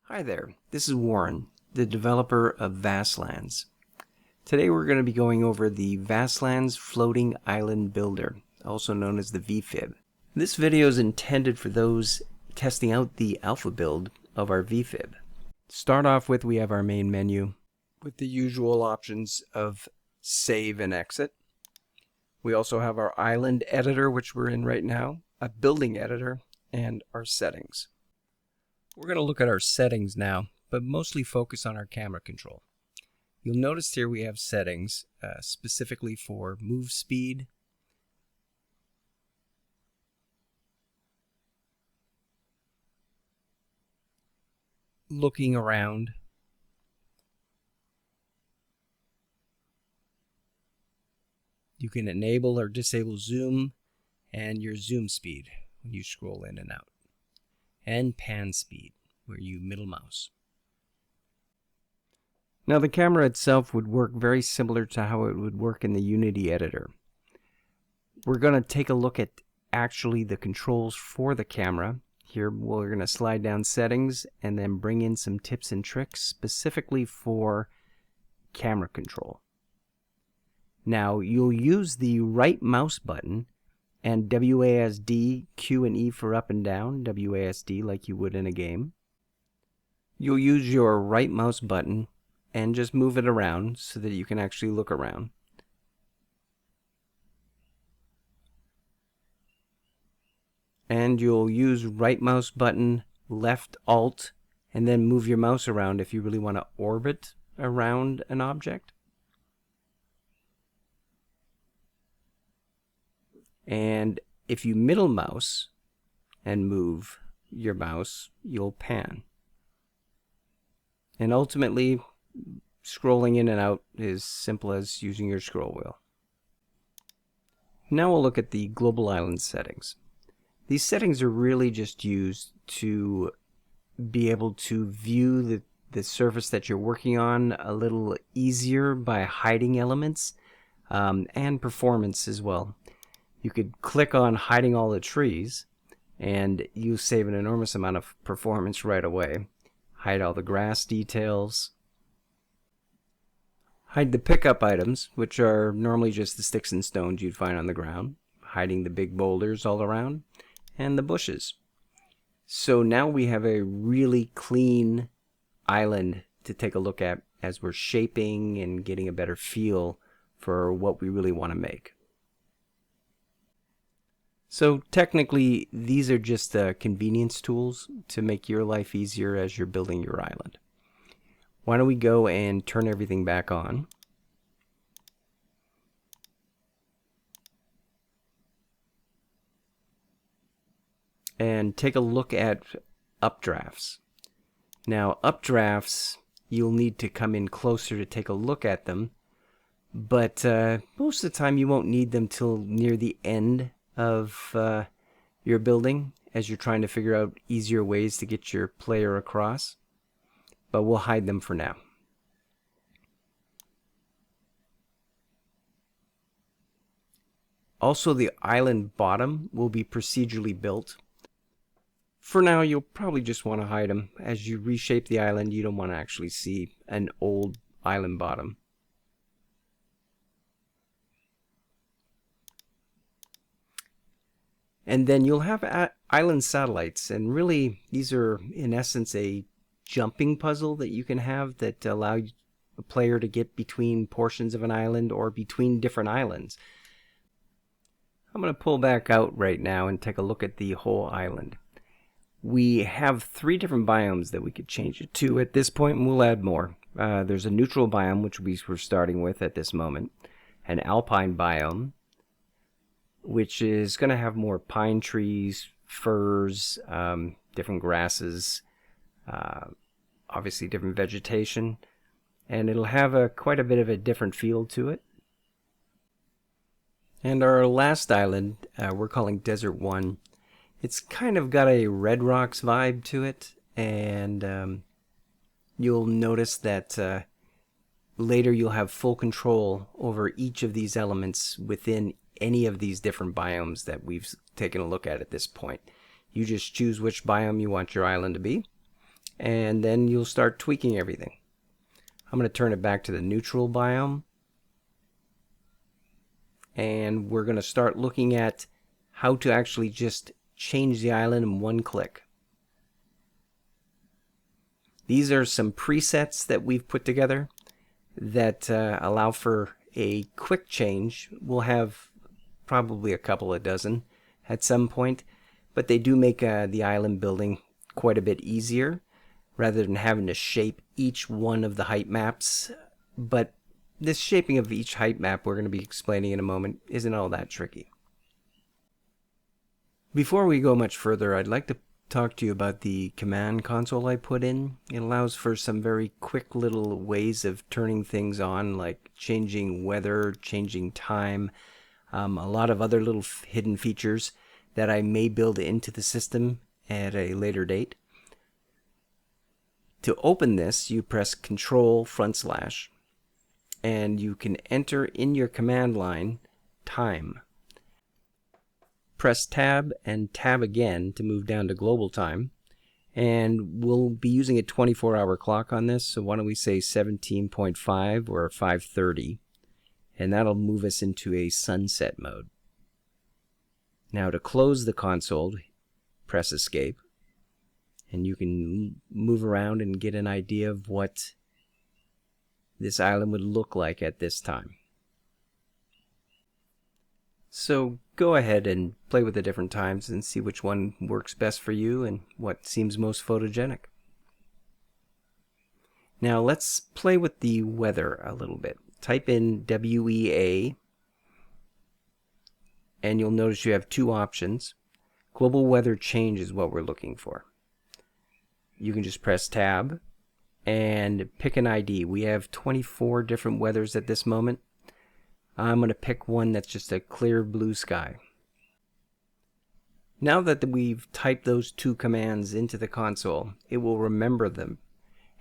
Hi there, this is Warren, the developer of Vastlands. Today we're going to be going over the Vastlands Floating Island Builder, also known as the vFib. This video is intended for those testing out the alpha build of our vFib. To start off with, we have our main menu with the usual options of save and exit. We also have our island editor, which we're in right now, a building editor, and our settings. We're going to look at our settings now, but mostly focus on our camera control. You'll notice here we have settings specifically for move speed, looking around, you can enable or disable zoom, and your zoom speed when you scroll in and out, and pan speed where you middle mouse. Now the camera itself would work very similar to how it would work in the Unity editor. We're going to take a look at actually the controls for the camera. Here we're going to slide down settings and then bring in some tips and tricks specifically for camera control. Now you'll use the right mouse button and WASD, Q and E for up and down, WASD like you would in a game. You'll use your right mouse button and just move it around so that you can actually look around. And you'll use right mouse button, left Alt, and then move your mouse around if you really want to orbit around an object. And if you middle mouse and move your mouse, you'll pan. And ultimately, scrolling in and out is simple as using your scroll wheel. Now we'll look at the global island settings. These settings are really just used to be able to view the surface that you're working on a little easier by hiding elements and performance as well. You could click on hiding all the trees and you save an enormous amount of performance right away. Hide all the grass details. Hide the pickup items, which are normally just the sticks and stones you'd find on the ground. Hiding the big boulders all around and the bushes. So now we have a really clean island to take a look at as we're shaping and getting a better feel for what we really want to make. So technically, these are just convenience tools to make your life easier as you're building your island. Why don't we go and turn everything back on. And take a look at updrafts. Now, updrafts, you'll need to come in closer to take a look at them, but most of the time you won't need them till near the end of your building as you're trying to figure out easier ways to get your player across, but we'll hide them for now. Also, the island bottom will be procedurally built. For now, you'll probably just want to hide them. As you reshape the island, you don't want to actually see an old island bottom. And then you'll have island satellites, and really these are in essence a jumping puzzle that you can have that allow a player to get between portions of an island or between different islands. I'm going to pull back out right now and take a look at the whole island. We have 3 different biomes that we could change it to at this point, and we'll add more. There's a neutral biome, which we're starting with at this moment, an alpine biome, which is going to have more pine trees, firs, different grasses, obviously different vegetation, and it'll have quite a bit of a different feel to it. And our last island, we're calling Desert 1. It's kind of got a Red Rocks vibe to it, and you'll notice that later you'll have full control over each of these elements within any of these different biomes that we've taken a look at this point. You just choose which biome you want your island to be, and then you'll start tweaking everything. I'm going to turn it back to the neutral biome, and we're going to start looking at how to actually just change the island in one click. These are some presets that we've put together that allow for a quick change. We'll have probably a couple of dozen at some point, but they do make the island building quite a bit easier rather than having to shape each one of the height maps. But this shaping of each height map we're going to be explaining in a moment isn't all that tricky. Before we go much further, I'd like to talk to you about the command console I put in. It allows for some very quick little ways of turning things on, like changing weather, changing time, a lot of other little hidden features that I may build into the system at a later date. To open this, you press Control / and you can enter in your command line time. Press Tab and Tab again to move down to global time, and we'll be using a 24-hour clock on this, so why don't we say 17.5 or 5:30, and that'll move us into a sunset mode. Now to close the console, press Escape, and you can move around and get an idea of what this island would look like at this time. So go ahead and play with the different times and see which one works best for you and what seems most photogenic. Now let's play with the weather a little bit. Type in WEA, and you'll notice you have two options. Global weather change is what we're looking for. You can just press Tab and pick an ID. We have 24 different weathers at this moment. I'm going to pick one that's just a clear blue sky. Now that we've typed those two commands into the console, it will remember them.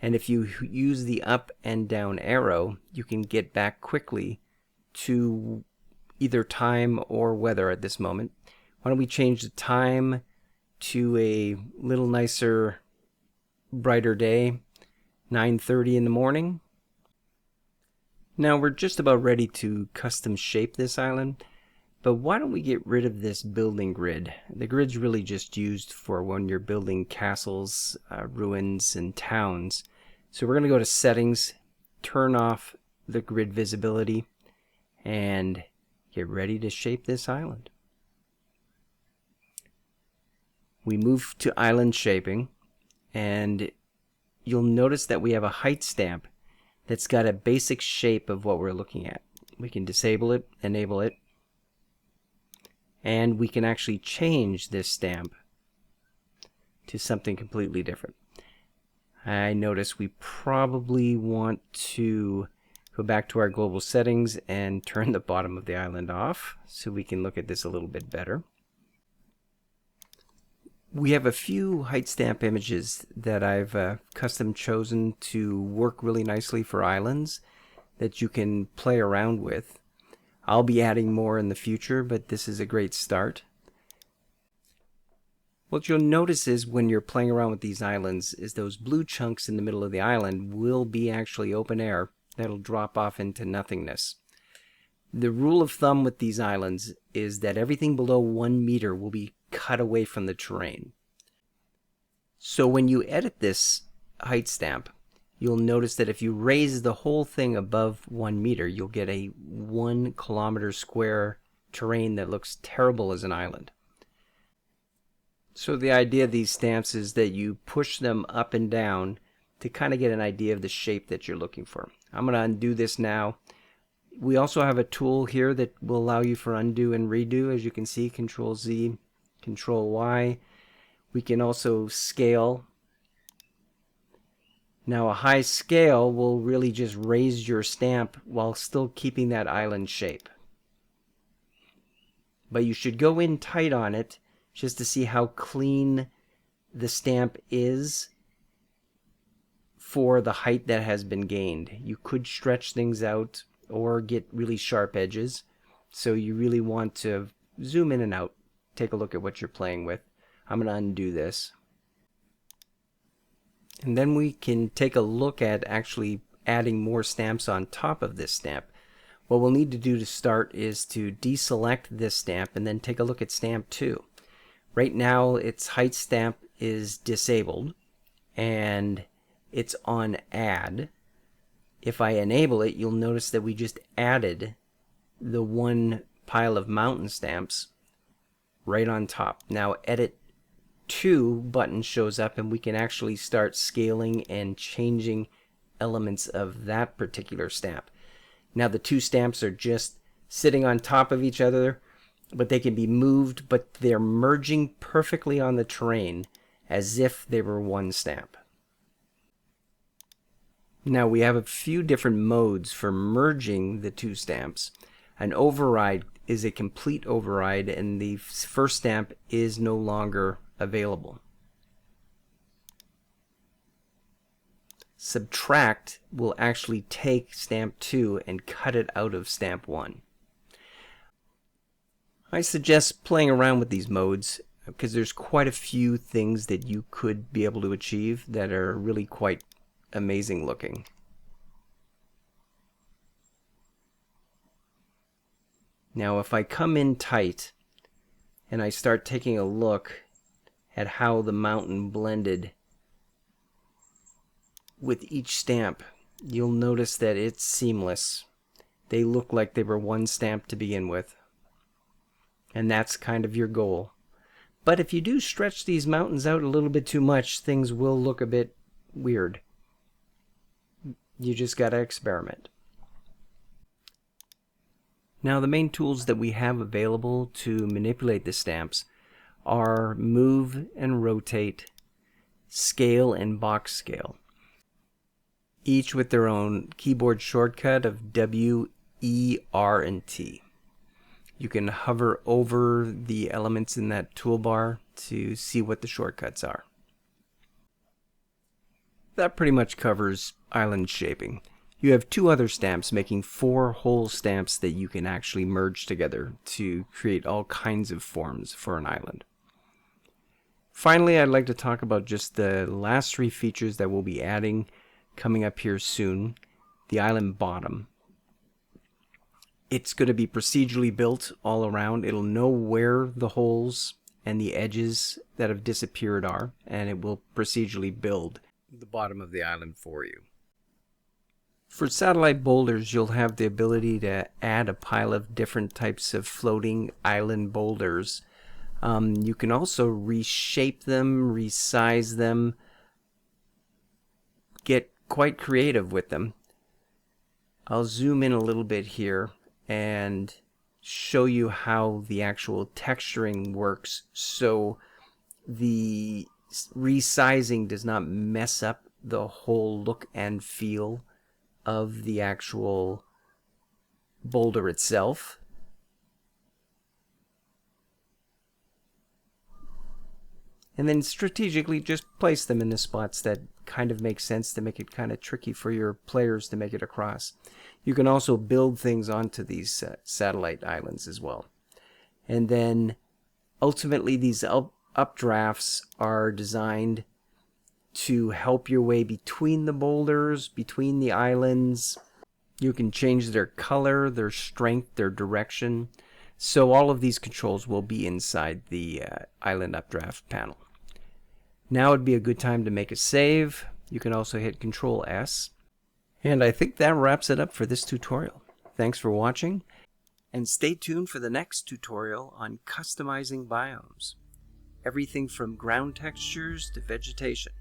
And if you use the up and down arrow, you can get back quickly to either time or weather at this moment. Why don't we change the time to a little nicer, brighter day, 9:30 in the morning. Now we're just about ready to custom shape this island, but why don't we get rid of this building grid? The grid's really just used for when you're building castles, ruins, and towns. So we're going to go to Settings, turn off the grid visibility, and get ready to shape this island. We move to Island Shaping, and you'll notice that we have a height stamp that's got a basic shape of what we're looking at. We can disable it, enable it, and we can actually change this stamp to something completely different. I notice we probably want to go back to our global settings and turn the bottom of the island off so we can look at this a little bit better. We have a few height stamp images that I've custom chosen to work really nicely for islands that you can play around with. I'll be adding more in the future, but this is a great start. What you'll notice is when you're playing around with these islands is those blue chunks in the middle of the island will be actually open air that'll drop off into nothingness. The rule of thumb with these islands is that everything below 1 meter will be cut away from the terrain. So when you edit this height stamp, you'll notice that if you raise the whole thing above 1 meter, you'll get a 1 kilometer square terrain that looks terrible as an island. So the idea of these stamps is that you push them up and down to kind of get an idea of the shape that you're looking for. I'm going to undo this now. We also have a tool here that will allow you for undo and redo. As you can see, Control Z, Control Y. We can also scale. Now a high scale will really just raise your stamp while still keeping that island shape. But you should go in tight on it just to see how clean the stamp is for the height that has been gained. You could stretch things out or get really sharp edges, so you really want to zoom in and out, take a look at what you're playing with. I'm going to undo this. And then we can take a look at actually adding more stamps on top of this stamp. What we'll need to do to start is to deselect this stamp and then take a look at stamp 2. Right now its height stamp is disabled and it's on add. If I enable it, you'll notice that we just added the one pile of mountain stamps right on top. Now edit 2 button shows up and we can actually start scaling and changing elements of that particular stamp. Now the 2 stamps are just sitting on top of each other, but they can be moved, but they're merging perfectly on the terrain as if they were one stamp. Now we have a few different modes for merging the 2 stamps. An override is a complete override and the first stamp is no longer available. Subtract will actually take stamp 2 and cut it out of stamp 1. I suggest playing around with these modes because there's quite a few things that you could be able to achieve that are really quite amazing looking. Now if I come in tight and I start taking a look at how the mountain blended with each stamp, you'll notice that it's seamless. They look like they were one stamp to begin with. And that's kind of your goal. But if you do stretch these mountains out a little bit too much, things will look a bit weird. You just gotta experiment. Now the main tools that we have available to manipulate the stamps are move and rotate, scale and box scale. Each with their own keyboard shortcut of W, E, R, and T. You can hover over the elements in that toolbar to see what the shortcuts are. That pretty much covers island shaping. You have 2 other stamps making 4 whole stamps that you can actually merge together to create all kinds of forms for an island. Finally, I'd like to talk about just the last 3 features that we'll be adding coming up here soon. The island bottom. It's going to be procedurally built all around. It'll know where the holes and the edges that have disappeared are, and it will procedurally build the bottom of the island for you. For satellite boulders, you'll have the ability to add a pile of different types of floating island boulders. You can also reshape them, resize them, get quite creative with them. I'll zoom in a little bit here and show you how the actual texturing works so the resizing does not mess up the whole look and feel of the actual boulder itself. And then strategically just place them in the spots that kind of make sense to make it kind of tricky for your players to make it across. You can also build things onto these satellite islands as well. And then ultimately these updrafts are designed to help your way between the boulders, between the islands. You can change their color, their strength, their direction. So all of these controls will be inside the island updraft panel. Now would be a good time to make a save. You can also hit Control S. And I think that wraps it up for this tutorial. Thanks for watching, and stay tuned for the next tutorial on customizing biomes. Everything from ground textures to vegetation.